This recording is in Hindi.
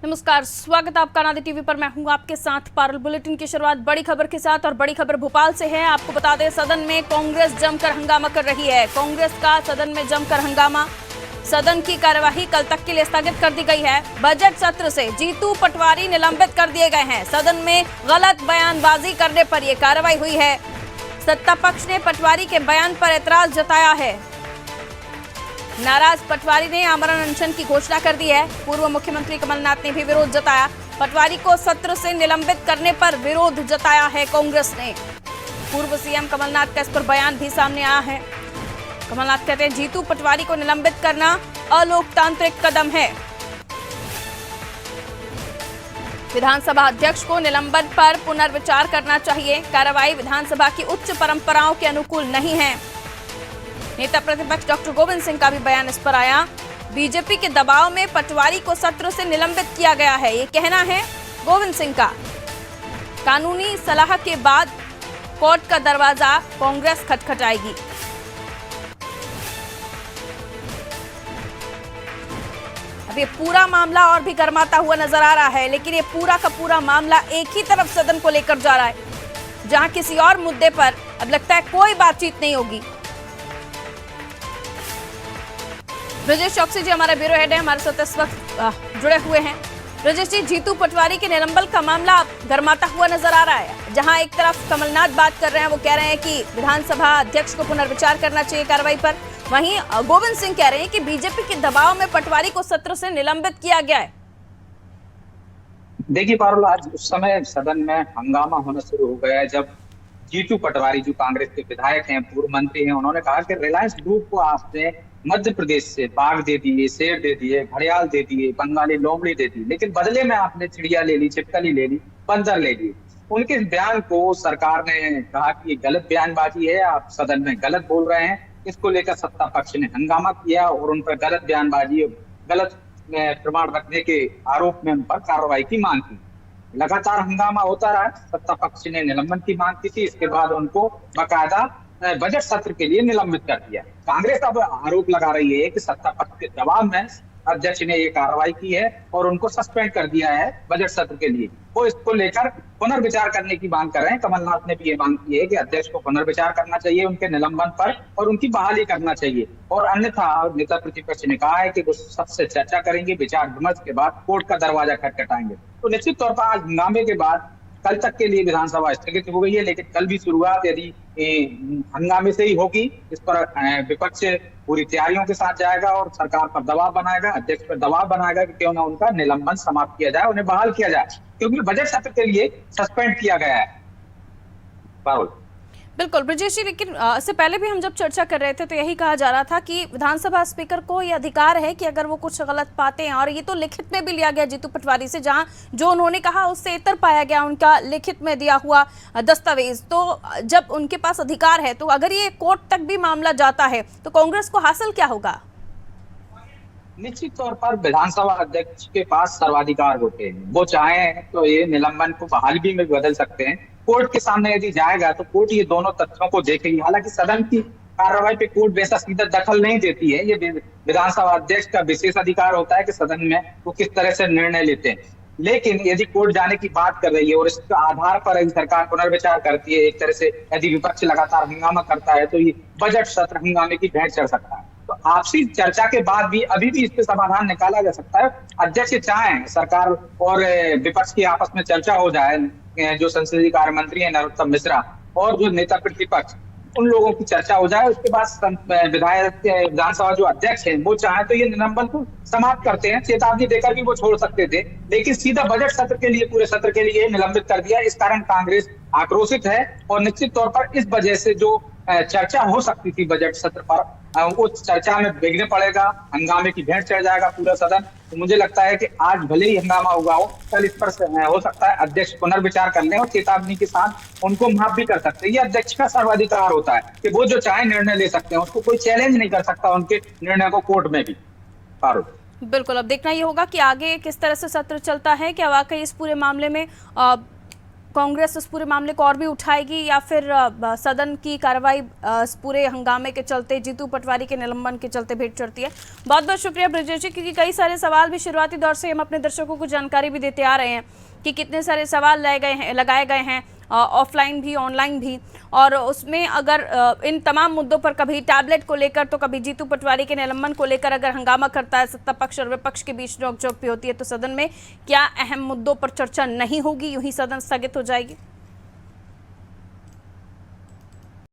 नमस्कार, स्वागत है आपका नादी टीवी पर। मैं हूं आपके साथ पारुल। बुलेटिन की शुरुआत बड़ी खबर के साथ, और बड़ी खबर भोपाल से है। आपको बता दें, सदन में कांग्रेस जमकर हंगामा कर रही है। कांग्रेस का सदन में जमकर हंगामा। सदन की कार्यवाही कल तक के लिए स्थगित कर दी गई है। बजट सत्र से जीतू पटवारी निलंबित कर दिए गए हैं। सदन में गलत बयानबाजी करने पर यह कार्रवाई हुई है। सत्ता पक्ष ने पटवारी के बयान पर एतराज जताया है। नाराज पटवारी ने आमरण अनशन की घोषणा कर दी है। पूर्व मुख्यमंत्री कमलनाथ ने भी विरोध जताया। पटवारी को सत्र से निलंबित करने पर विरोध जताया है कांग्रेस ने। पूर्व सीएम कमलनाथ का इस पर बयान भी सामने आया है। कमलनाथ कहते हैं, जीतू पटवारी को निलंबित करना अलोकतांत्रिक कदम है। विधानसभा अध्यक्ष को निलंबन पर पुनर्विचार करना चाहिए। कार्रवाई विधानसभा की उच्च परंपराओं के अनुकूल नहीं है। नेता प्रतिपक्ष डॉक्टर गोविंद सिंह का भी बयान इस पर आया। बीजेपी के दबाव में पटवारी को सत्र से निलंबित किया गया है, ये कहना है गोविंद सिंह का। कानूनी सलाह के बाद कोर्ट का दरवाजा कांग्रेस खटखटाएगी। अब ये पूरा मामला और भी गर्माता हुआ नजर आ रहा है, लेकिन ये पूरा का पूरा मामला एक ही तरफ सदन को लेकर जा रहा है, जहां किसी और मुद्दे पर अब लगता है कोई बातचीत नहीं होगी। ब्रजेश चौकसी जी हमारे ब्यूरो हेड है, हमारे साथ इस वक्त जुड़े हुए हैं। ब्रजेश जी, जीतू पटवारी के निलंबन का मामला गर्माता हुआ नजर आ रहा है। जहां एक तरफ कमलनाथ बात कर रहे हैं, वो कह रहे हैं कि विधानसभा अध्यक्ष को पुनर्विचार करना चाहिए कार्रवाई पर। वहीं गोविंद सिंह कह रहे हैं कि बीजेपी के दबाव में पटवारी को सत्र से निलंबित किया गया है। देखिए पारुल, आज उस समय सदन में हंगामा होना शुरू हो गया है जब जीतू पटवारी, जो कांग्रेस के विधायक हैं, पूर्व मंत्री हैं, उन्होंने कहा कि रिलायंस ग्रुप को आपने मध्य प्रदेश से बाघ दे दिए, शेर दे दिए, घड़ियाल दे दिए, बंगाली लोमड़ी दे दी, लेकिन बदले में आपने चिड़िया ले ली, छिपकली ले ली, बंदर ले ली। उनके बयान को सरकार ने कहा कि ये गलत बयानबाजी है, आप सदन में गलत बोल रहे हैं। इसको लेकर सत्ता पक्ष ने हंगामा किया और उन पर गलत बयानबाजी, गलत प्रमाण रखने के आरोप में उन पर कार्रवाई की मांग की। लगातार हंगामा होता रहा। सत्ता पक्ष ने निलंबन की मांग की थी, इसके बाद उनको बाकायदा बजट सत्र के लिए निलंबित कर दिया। कांग्रेस अब आरोप लगा रही है कि सत्ता पक्ष के दबाव में अध्यक्ष ने ये कार्रवाई की है और उनको सस्पेंड कर दिया है बजट सत्र के लिए। वो इसको लेकर पुनर्विचार करने की मांग कर रहे हैं। कमलनाथ ने भी ये मांग की है कि अध्यक्ष को पुनर्विचार करना चाहिए उनके निलंबन पर, और उनकी बहाली करना चाहिए। और अन्यथा नेता प्रतिपक्ष ने कहा है कि वो सबसे चर्चा करेंगे, विचार विमर्श के बाद कोर्ट का दरवाजा खटखटाएंगे। तो निश्चित तौर पर आज हंगामे के बाद कल तक के लिए विधानसभा स्थगित हो गई है, लेकिन कल भी शुरुआत यदि हंगामे से ही होगी। इस पर विपक्ष पूरी तैयारियों के साथ जाएगा और सरकार पर दबाव बनाएगा, अध्यक्ष पर दबाव बनाएगा कि क्यों ना उनका निलंबन समाप्त किया जाए, उन्हें बहाल किया जाए, क्योंकि बजट सत्र के लिए सस्पेंड किया गया है। पारुल, बिल्कुल ब्रजेश जी, लेकिन इससे पहले भी हम जब चर्चा कर रहे थे तो यही कहा जा रहा था कि विधानसभा स्पीकर को ये अधिकार है कि अगर वो कुछ गलत पाते हैं, और ये तो लिखित में भी लिया गया जीतू पटवारी से, जहां जो उन्होंने कहा उससे इतर पाया गया उनका लिखित में दिया हुआ दस्तावेज। तो जब उनके पास अधिकार है, तो अगर ये कोर्ट तक भी मामला जाता है तो कांग्रेस को हासिल क्या होगा? निश्चित तौर पर विधानसभा अध्यक्ष के पास सर्वाधिकार होते हैं। वो चाहे तो ये निलंबन को बहाली में बदल सकते हैं। कोर्ट के सामने यदि जाएगा तो कोर्ट ये दोनों तथ्यों को देखेगी। हालांकि सदन की कार्रवाई पे कोर्ट वैसा सीधा दखल नहीं देती है। ये विधानसभा अध्यक्ष का विशेष अधिकार होता है कि सदन में वो किस तरह से निर्णय लेते हैं। लेकिन यदि कोर्ट जाने की बात कर रही है और इसके आधार पर यदि सरकार पुनर्विचार करती है, एक तरह से यदि विपक्ष लगातार हंगामा करता है, तो ये बजट सत्र हंगामे की भेंट चढ़ सकता है। तो आपसी चर्चा के बाद भी अभी भी इस पे समाधान निकाला जा सकता है। अध्यक्ष चाहें सरकार और विपक्ष की आपस में चर्चा हो जाए, जो संसदीय कार्य मंत्री है नरोत्तम मिश्रा और जो नेता प्रतिपक्ष, उन लोगों की चर्चा हो जाए। उसके बाद विधानसभा जो अध्यक्ष है वो चाहे तो ये निलंबन को समाप्त करते हैं। चेतावनी देकर भी वो छोड़ सकते थे, लेकिन सीधा बजट सत्र के लिए, पूरे सत्र के लिए निलंबित कर दिया। इस कारण कांग्रेस आक्रोशित है और निश्चित तौर पर इस वजह से जो चर्चा हो सकती थी बजट सत्र पर, उस चर्चा में विघ्न पड़ेगा, हंगामे की भेंट चढ़ जाएगा पूरा सदन। तो मुझे लगता है कि आज भले ही हंगामा हुआ हो, कल इस पर हो सकता है अध्यक्ष पुनर्विचार कर लें और चेतावनी के साथ उनको माफ भी कर सकते हैं। ये अध्यक्ष का सर्वाधिकार होता है कि वो जो चाहे निर्णय ले सकते हैं, उसको कोई चैलेंज नहीं कर सकता उनके निर्णय को कोर्ट में भी। पारुल, बिल्कुल, अब देखना ये होगा कि आगे किस तरह से सत्र चलता है। क्या वाकई इस पूरे मामले में कांग्रेस इस पूरे मामले को और भी उठाएगी या फिर सदन की कार्रवाई इस पूरे हंगामे के चलते, जीतू पटवारी के निलंबन के चलते भेंट चढ़ती है? बहुत बहुत शुक्रिया ब्रजेश जी, क्योंकि कई सारे सवाल भी शुरुआती दौर से हम अपने दर्शकों को जानकारी भी देते आ रहे हैं कि कितने सारे सवाल लगाए गए हैं ऑफलाइन भी ऑनलाइन भी, और उसमें अगर इन तमाम मुद्दों पर कभी टैबलेट को लेकर तो कभी जीतू पटवारी के निलंबन को लेकर अगर हंगामा करता है, सत्ता पक्ष और विपक्ष के बीच नोकझोंक भी होती है, तो सदन में क्या अहम मुद्दों पर चर्चा नहीं होगी, यूं ही सदन स्थगित हो जाएगी?